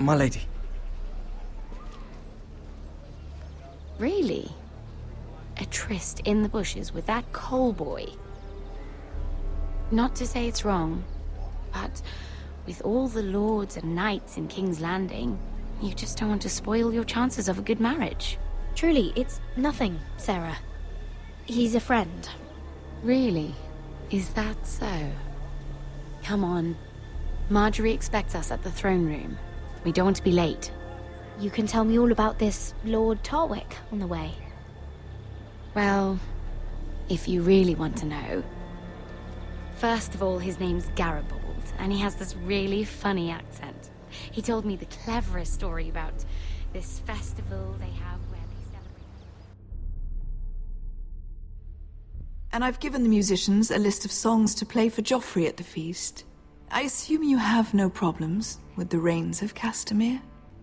My lady. Really? A tryst in the bushes with that coal boy? Not to say it's wrong, but with all the lords and knights in King's Landing, you just don't want to spoil your chances of a good marriage. Truly, it's nothing, Sarah. He's a friend. Really? Is that so? Come on. Marjorie expects us at the throne room. We don't want to be late. You can tell me all about this Lord Tarwick on the way. Well, if you really want to know. First of all, his name's Garibald, and he has this really funny accent. He told me the cleverest story about this festival they have where they celebrate... And I've given the musicians a list of songs to play for Joffrey at the feast. I assume you have no problems with the Rains of Castamere?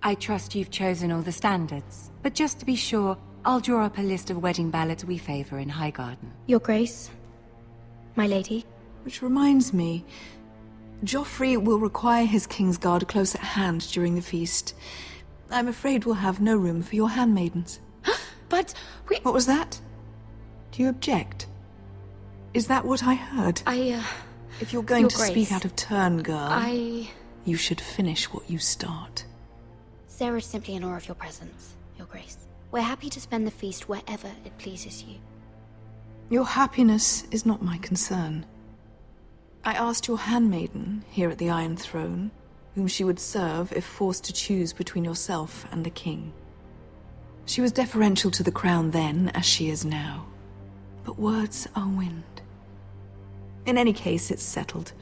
I trust you've chosen all the standards. But just to be sure, I'll draw up a list of wedding ballads we favor in Highgarden. Your Grace, my lady. Which reminds me, Joffrey will require his Kingsguard close at hand during the feast. I'm afraid we'll have no room for your handmaidens. But we... What was that? Do you object? Is that what I heard? If you're going to speak out of turn, girl, you should finish what you start. Sarah's simply in awe of your presence, Your Grace. We're happy to spend the feast wherever it pleases you. Your happiness is not my concern. I asked your handmaiden here at the Iron Throne whom she would serve if forced to choose between yourself and the king. She was deferential to the crown then, as she is now. But words are wind. In any case, it's settled.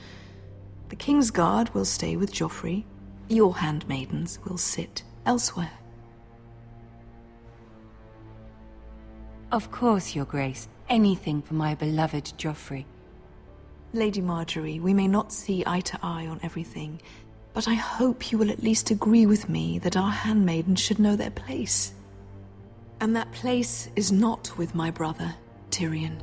The Kingsguard will stay with Joffrey. Your handmaidens will sit elsewhere. Of course, Your Grace. Anything for my beloved Joffrey. Lady Marjorie, we may not see eye to eye on everything, but I hope you will at least agree with me that our handmaidens should know their place. And that place is not with my brother, Tyrion.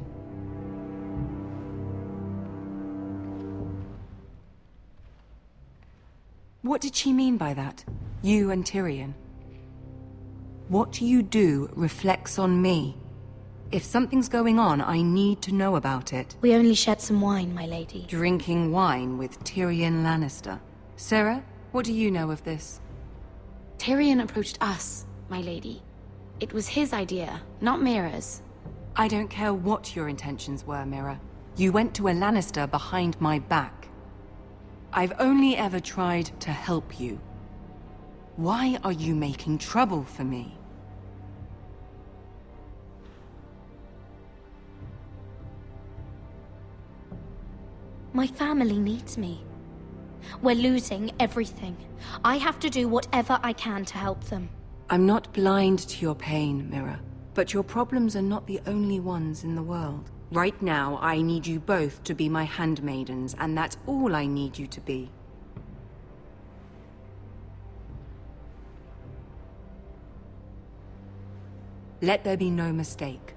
What did she mean by that? You and Tyrion? What you do reflects on me. If something's going on, I need to know about it. We only shed some wine, my lady. Drinking wine with Tyrion Lannister. Sarah, what do you know of this? Tyrion approached us, my lady. It was his idea, not Mira's. I don't care what your intentions were, Mira. You went to a Lannister behind my back. I've only ever tried to help you. Why are you making trouble for me? My family needs me. We're losing everything. I have to do whatever I can to help them. I'm not blind to your pain, Mira. But your problems are not the only ones in the world. Right now, I need you both to be my handmaidens, and that's all I need you to be. Let there be no mistake.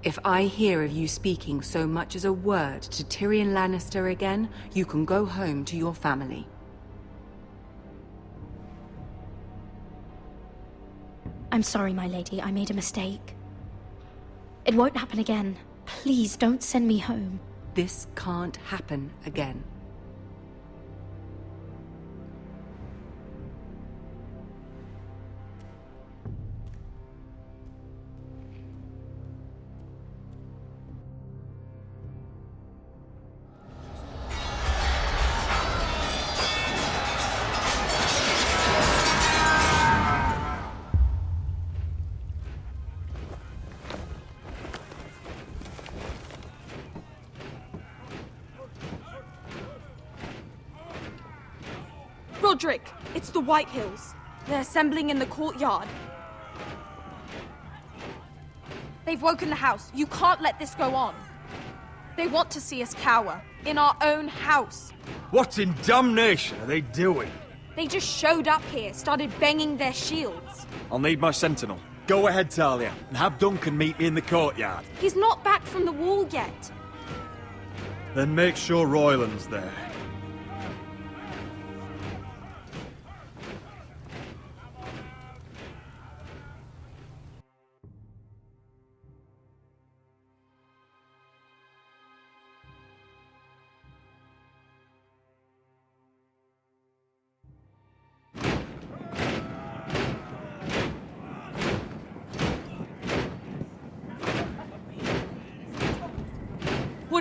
If I hear of you speaking so much as a word to Tyrion Lannister again, you can go home to your family. I'm sorry, my lady. I made a mistake. It won't happen again. Please don't send me home. This can't happen again. Roderick, it's the Whitehills. They're assembling in the courtyard. They've woken the house. You can't let this go on. They want to see us cower. In our own house. What in damnation are they doing? They just showed up here, started banging their shields. I'll need my sentinel. Go ahead, Talia, and have Duncan meet me in the courtyard. He's not back from the wall yet. Then make sure Royland's there.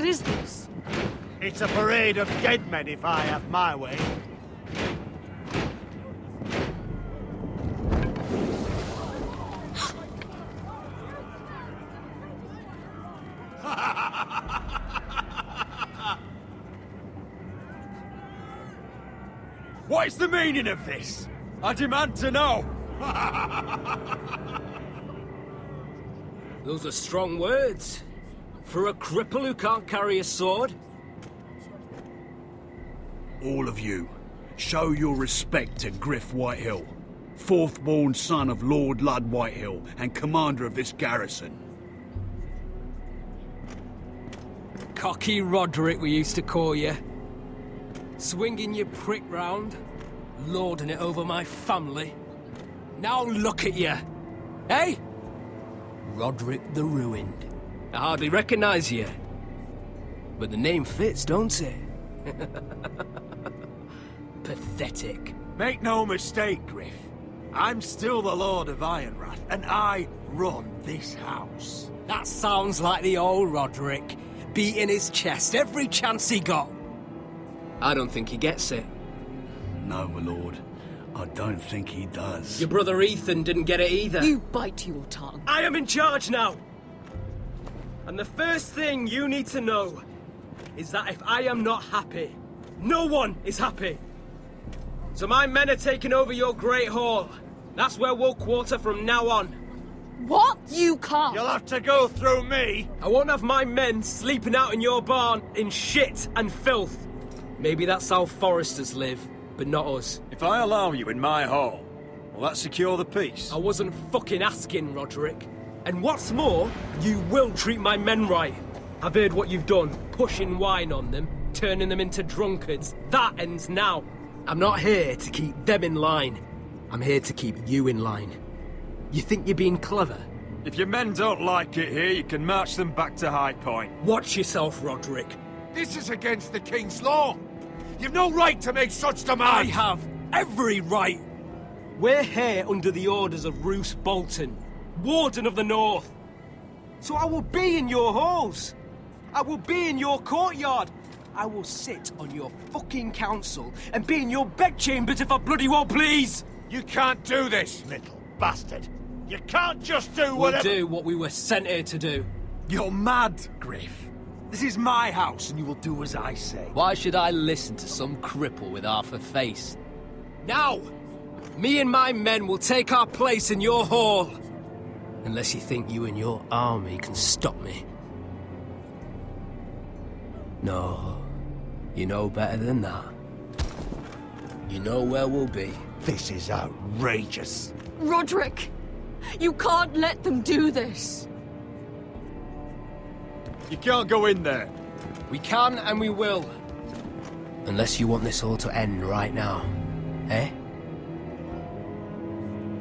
What is this? It's a parade of dead men if I have my way. What is the meaning of this? I demand to know! Those are strong words. For a cripple who can't carry a sword? All of you, show your respect to Griff Whitehill, fourth-born son of Lord Ludd Whitehill and commander of this garrison. Cocky Roderick, we used to call you. Swinging your prick round, lording it over my family. Now look at you! Hey? Roderick the Ruined. I hardly recognize you. But the name fits, don't it? Pathetic. Make no mistake, Griff. I'm still the Lord of Ironrath, and I run this house. That sounds like the old Roderick, beating his chest every chance he got. I don't think he gets it. No, my lord. I don't think he does. Your brother Ethan didn't get it either. You bite your tongue. I am in charge now! And the first thing you need to know is that if I am not happy, no one is happy. So my men are taking over your Great Hall. That's where we'll quarter from now on. What? You can't! You'll have to go through me! I won't have my men sleeping out in your barn in shit and filth. Maybe that's how foresters live, but not us. If I allow you in my hall, will that secure the peace? I wasn't fucking asking, Roderick. And what's more, you will treat my men right. I've heard what you've done, pushing wine on them, turning them into drunkards. That ends now. I'm not here to keep them in line. I'm here to keep you in line. You think you're being clever? If your men don't like it here, you can march them back to High Point. Watch yourself, Roderick. This is against the King's law. You've no right to make such I demands. have every right. We're here under the orders of Roose Bolton, Warden of the North. So I will be in your halls. I will be in your courtyard. I will sit on your fucking council and be in your bedchambers if I bloody well please. You can't do this, Little bastard. You can't just do We'll whatever... do what we were sent here to do. You're mad, Griff. This is my house, and you will do as I say. Why should I listen to some cripple with half a face? Now, me and my men will take our place in your hall. Unless you think you and your army can stop me. No, you know better than that. You know where we'll be. This is outrageous. Roderick! You can't let them do this! You can't go in there. We can and we will. Unless you want this all to end right now. Eh?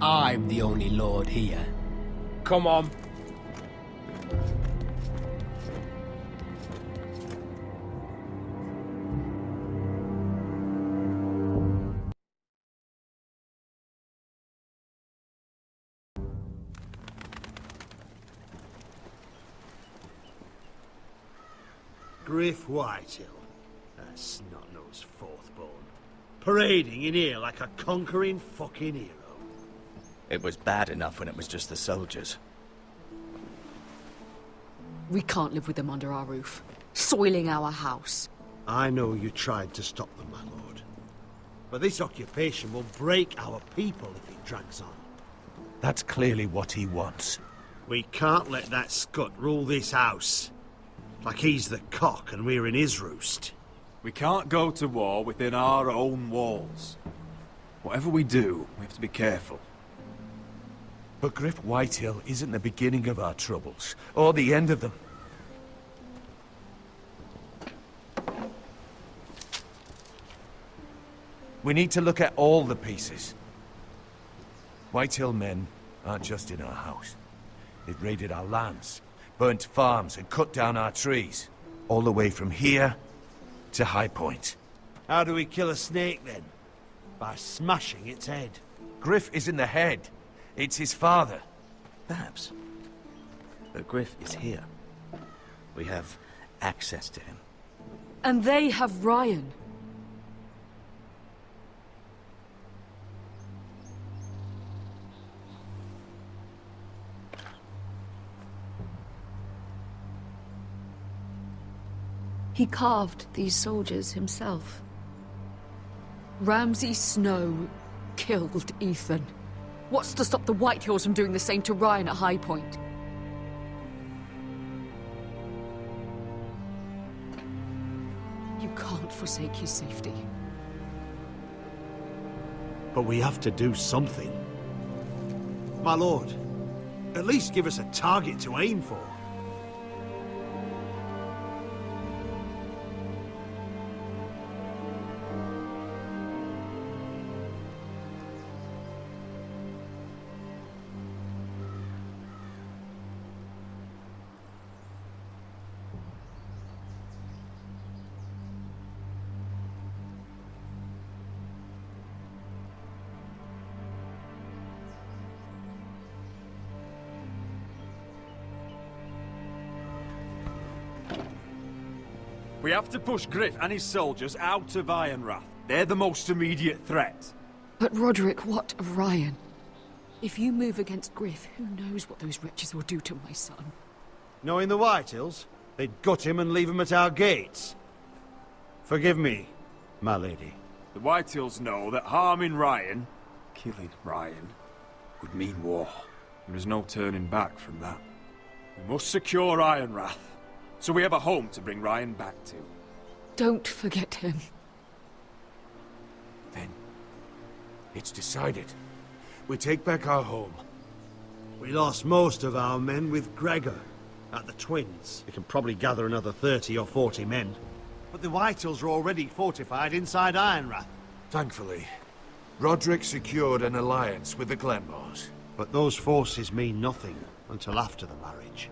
I'm the only lord here. Come on. Griff Whitehill, that snot-nosed fourth-born, parading in here like a conquering fucking hero. It was bad enough when it was just the soldiers. We can't live with them under our roof, soiling our house. I know you tried to stop them, my lord. But this occupation will break our people if it drags on. That's clearly what he wants. We can't let that scut rule this house. Like he's the cock and we're in his roost. We can't go to war within our own walls. Whatever we do, we have to be careful. But Griff Whitehill isn't the beginning of our troubles, or the end of them. We need to look at all the pieces. Whitehill men aren't just in our house. They've raided our lands, burnt farms and cut down our trees. All the way from here to High Point. How do we kill a snake then? By smashing its head. Griff isn't the head. It's his father. Perhaps. But Griff is here. We have access to him. And they have Ryan. He carved these soldiers himself. Ramsay Snow killed Ethan. What's to stop the Whitehills from doing the same to Ryan at High Point? You can't forsake his safety. But we have to do something. My lord, at least give us a target to aim for. We have to push Griff and his soldiers out of Ironrath. They're the most immediate threat. But Roderick, what of Ryan? If you move against Griff, who knows what those wretches will do to my son? Knowing the Whitehills, they'd gut him and leave him at our gates. Forgive me, my lady. The Whitehills know that harming Ryan, killing Ryan, would mean war. There is no turning back from that. We must secure Ironrath, so we have a home to bring Ryan back to. Don't forget him. Then, it's decided. We take back our home. We lost most of our men with Gregor at the Twins. We can probably gather another 30 or 40 men. But the Whitehills are already fortified inside Ironrath. Thankfully, Roderick secured an alliance with the Glenmores. But those forces mean nothing until after the marriage.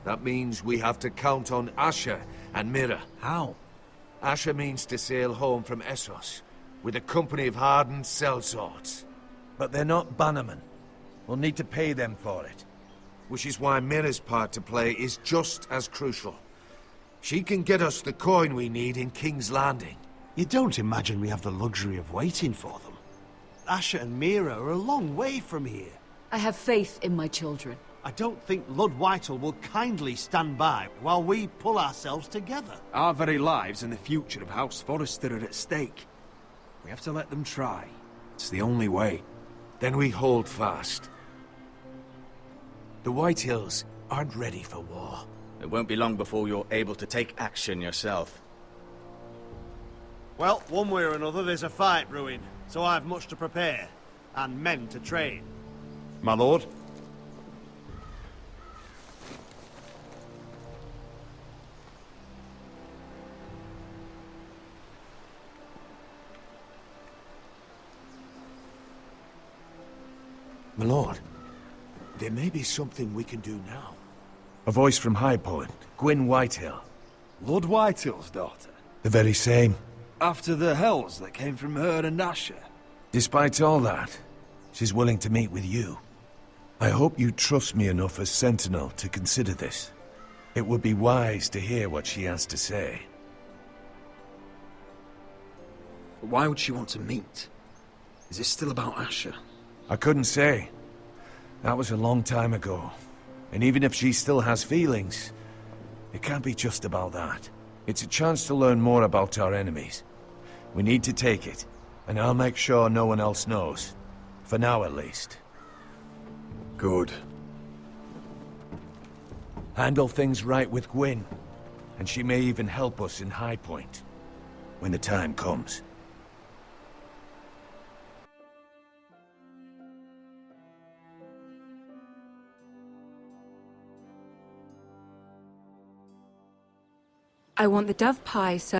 That means we have to count on Asher and Mira. How? Asher means to sail home from Essos with a company of hardened sellswords. But they're not bannermen. We'll need to pay them for it. Which is why Mira's part to play is just as crucial. She can get us the coin we need in King's Landing. You don't imagine we have the luxury of waiting for them? Asher and Mira are a long way from here. I have faith in my children. I don't think Lord Whitehall will kindly stand by while we pull ourselves together. Our very lives and the future of House Forrester are at stake. We have to let them try. It's the only way. Then we hold fast. The Whitehills aren't ready for war. It won't be long before you're able to take action yourself. Well, one way or another there's a fight brewing, so I've much to prepare, and men to train. My lord? My lord, there may be something we can do now. A voice from High Point, Gwyn Whitehill. Lord Whitehill's daughter? The very same. After the hells that came from her and Asher? Despite all that, she's willing to meet with you. I hope you trust me enough as Sentinel to consider this. It would be wise to hear what she has to say. But why would she want to meet? Is it still about Asher? I couldn't say. That was a long time ago. And even if she still has feelings, it can't be just about that. It's a chance to learn more about our enemies. We need to take it, and I'll make sure no one else knows. For now, at least. Good. Handle things right with Gwyn, and she may even help us in High Point, when the time comes. I want the dove pie served